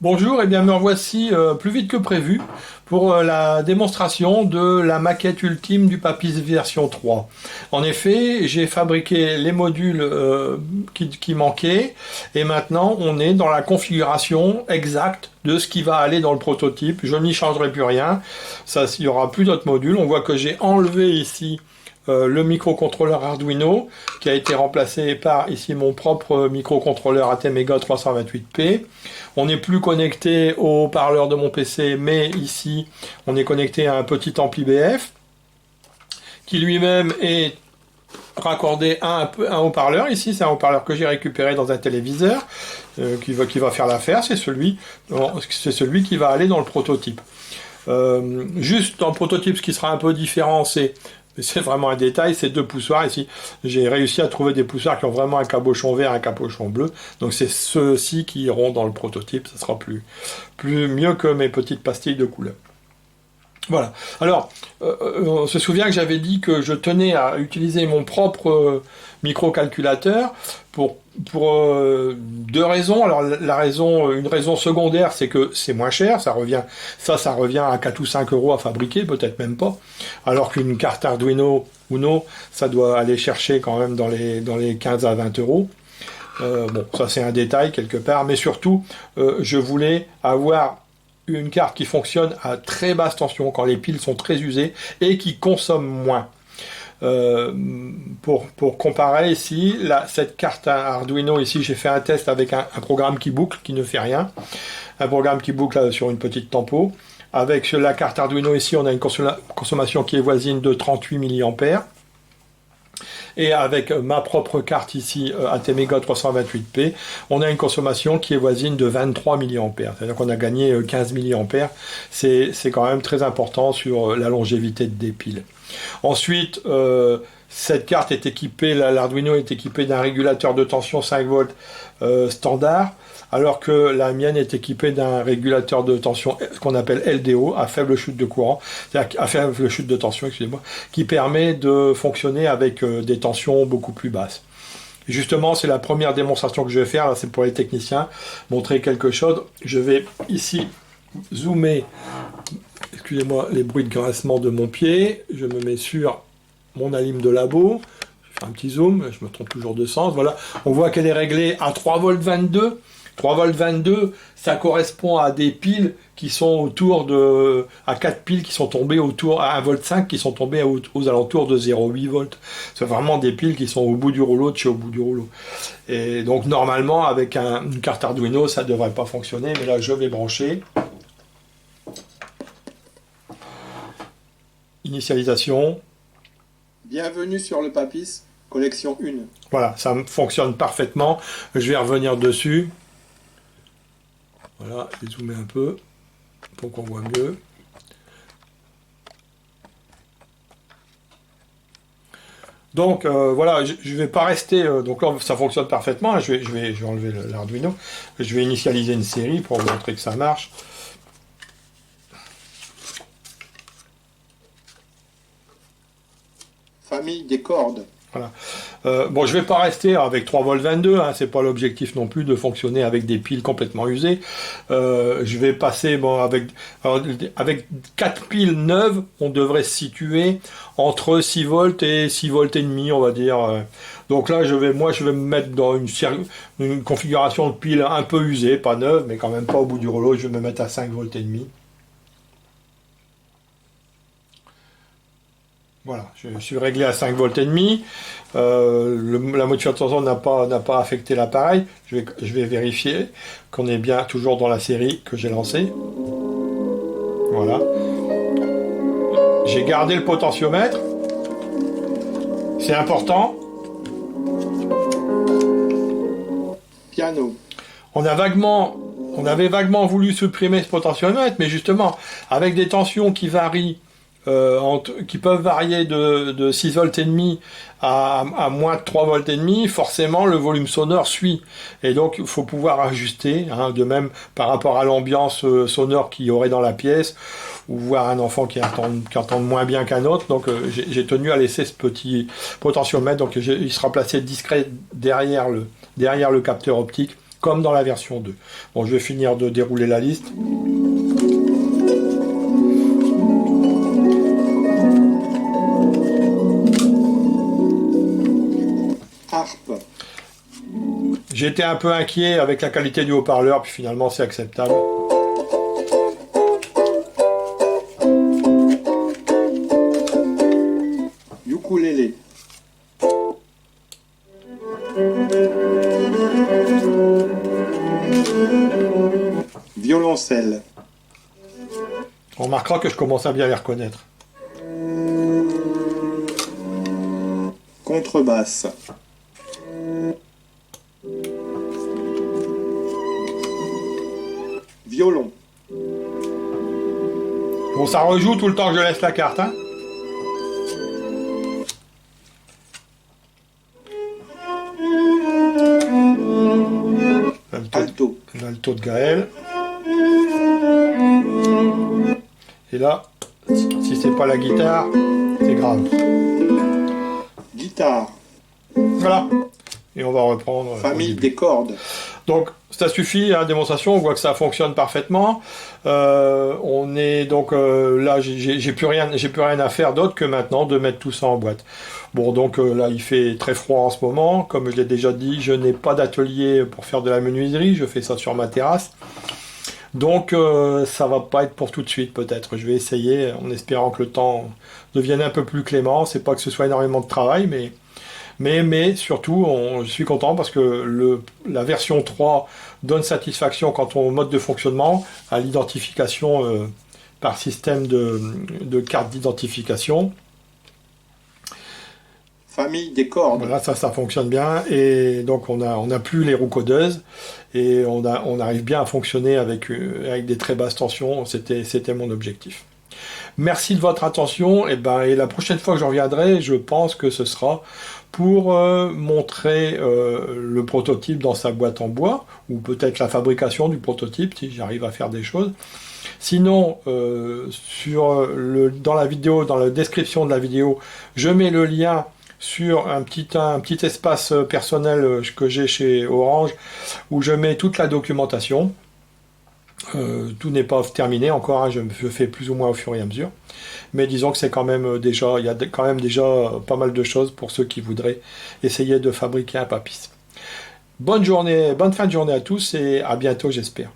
Bonjour et bien me revoici plus vite que prévu pour la démonstration de la maquette ultime du Papis version 3. En effet, j'ai fabriqué les modules qui manquaient et maintenant on est dans la configuration exacte de ce qui va aller dans le prototype. Je n'y changerai plus rien, ça, il n'y aura plus d'autres modules. On voit que j'ai enlevé ici le microcontrôleur Arduino qui a été remplacé par ici mon propre microcontrôleur ATmega 328P. On n'est plus connecté au haut-parleur de mon PC, mais ici on est connecté à un petit ampli BF qui lui-même est raccordé à un haut-parleur. Ici c'est un haut-parleur que j'ai récupéré dans un téléviseur qui va faire l'affaire. C'est celui qui va aller dans le prototype. Juste dans le prototype, ce qui sera un peu différent, c'est vraiment un détail, c'est deux poussoirs. Ici, j'ai réussi à trouver des poussoirs qui ont vraiment un cabochon vert et un cabochon bleu. Donc c'est ceux-ci qui iront dans le prototype. Ça sera mieux que mes petites pastilles de couleur. Voilà. Alors, on se souvient que j'avais dit que je tenais à utiliser mon propre microcalculateur pour deux raisons. Alors, une raison secondaire, c'est que c'est moins cher. Ça revient à 4 ou 5 euros à fabriquer, peut-être même pas. Alors qu'une carte Arduino Uno, ça doit aller chercher quand même dans les 15 à 20 euros. Bon, ça c'est un détail quelque part, mais surtout, je voulais avoir une carte qui fonctionne à très basse tension quand les piles sont très usées et qui consomme moins. Pour comparer ici, cette carte Arduino ici, j'ai fait un test avec un programme qui boucle, qui ne fait rien. Un programme qui boucle là, sur une petite tempo. Avec la carte Arduino ici, on a une consommation qui est voisine de 38 mA. Et avec ma propre carte ici, ATmega 328P, on a une consommation qui est voisine de 23 mA. C'est-à-dire qu'on a gagné 15 mA. C'est quand même très important sur la longévité des piles. Ensuite, cette carte est équipée, l'Arduino est équipé d'un régulateur de tension 5 volts standard, alors que la mienne est équipée d'un régulateur de tension qu'on appelle LDO, à faible chute de courant, c'est-à-dire à faible chute de tension, excusez-moi, qui permet de fonctionner avec des tensions beaucoup plus basses. Et justement, c'est la première démonstration que je vais faire, là c'est pour les techniciens, montrer quelque chose. Je vais ici zoomer, excusez-moi les bruits de grincement de mon pied, je me mets sur mon alim de labo, je fais un petit zoom, je me trompe toujours de sens, voilà, on voit qu'elle est réglée à 3,22 V. 3,22 V, ça correspond à des piles qui sont à 4 piles qui sont tombées à 1,5 V qui sont tombées aux alentours de 0,8 V. C'est vraiment des piles qui sont au bout du rouleau, de chez au bout du rouleau. Et donc normalement, avec une carte Arduino, ça ne devrait pas fonctionner, mais là je vais brancher. Initialisation. Bienvenue sur le Papis, collection 1. Voilà, ça fonctionne parfaitement. Je vais revenir dessus. Voilà, je vais zoomer un peu pour qu'on voit mieux. Donc voilà, je ne vais pas rester. Donc là, ça fonctionne parfaitement. Je vais enlever l'Arduino. Je vais initialiser une série pour vous montrer que ça marche. Famille des cordes. Voilà. Bon, je vais pas rester avec 3,22 V, hein, c'est pas l'objectif non plus de fonctionner avec des piles complètement usées. Je vais passer, avec 4 piles neuves, on devrait se situer entre 6 volts et 6 volts et demi, on va dire. Donc là, je vais me mettre dans une configuration de pile un peu usée, pas neuve, mais quand même pas au bout du rouleau. Je vais me mettre à 5 volts et demi. Voilà, je suis réglé à 5 volts et demi. La motivation de tension n'a pas affecté l'appareil. Je vais vérifier qu'on est bien toujours dans la série que j'ai lancée. Voilà. J'ai gardé le potentiomètre. C'est important. Piano. On avait vaguement voulu supprimer ce potentiomètre, mais justement, avec des tensions qui varient, qui peuvent varier de 6 volts et demi à moins de 3 volts et demi, forcément le volume sonore suit. Et donc il faut pouvoir ajuster, hein, de même par rapport à l'ambiance sonore qu'il y aurait dans la pièce, ou voir un enfant qui entend moins bien qu'un autre. Donc j'ai tenu à laisser ce petit potentiomètre, donc il sera placé discret derrière le capteur optique comme dans la version 2. Bon, je vais finir de dérouler la liste. Harpe. J'étais un peu inquiet avec la qualité du haut-parleur, puis finalement c'est acceptable. Ukulélé. Violoncelle. On remarquera que je commence à bien les reconnaître. Contrebasse. Violon. Bon, ça rejoue tout le temps que je laisse la carte, hein. Alto. L'alto de Gaël. Et là, si c'est pas la guitare, c'est grave. Guitare. Voilà. Et on va reprendre. Famille des cordes. Donc ça suffit, hein, démonstration, on voit que ça fonctionne parfaitement. On est donc là, j'ai plus rien à faire d'autre que maintenant de mettre tout ça en boîte. Bon, donc là il fait très froid en ce moment, comme je l'ai déjà dit, je n'ai pas d'atelier pour faire de la menuiserie, je fais ça sur ma terrasse. Donc ça va pas être pour tout de suite peut-être. Je vais essayer en espérant que le temps devienne un peu plus clément. C'est pas que ce soit énormément de travail, mais surtout, je suis content parce que la version 3 donne satisfaction quant au mode de fonctionnement, à l'identification par système de carte d'identification. Famille des cordes. Voilà, ça fonctionne bien. Et donc, on a plus les roues codeuses et on arrive bien à fonctionner avec des très basses tensions. C'était mon objectif. Merci de votre attention. Et la prochaine fois que je reviendrai, je pense que ce sera pour montrer le prototype dans sa boîte en bois, ou peut-être la fabrication du prototype, si j'arrive à faire des choses. Sinon, dans la vidéo, dans la description de la vidéo, je mets le lien sur un petit espace personnel que j'ai chez Orange, où je mets toute la documentation. Tout n'est pas terminé encore, hein, je fais plus ou moins au fur et à mesure. Mais disons que c'est quand même il y a quand même déjà pas mal de choses pour ceux qui voudraient essayer de fabriquer un papis. Bonne journée, bonne fin de journée à tous et à bientôt j'espère.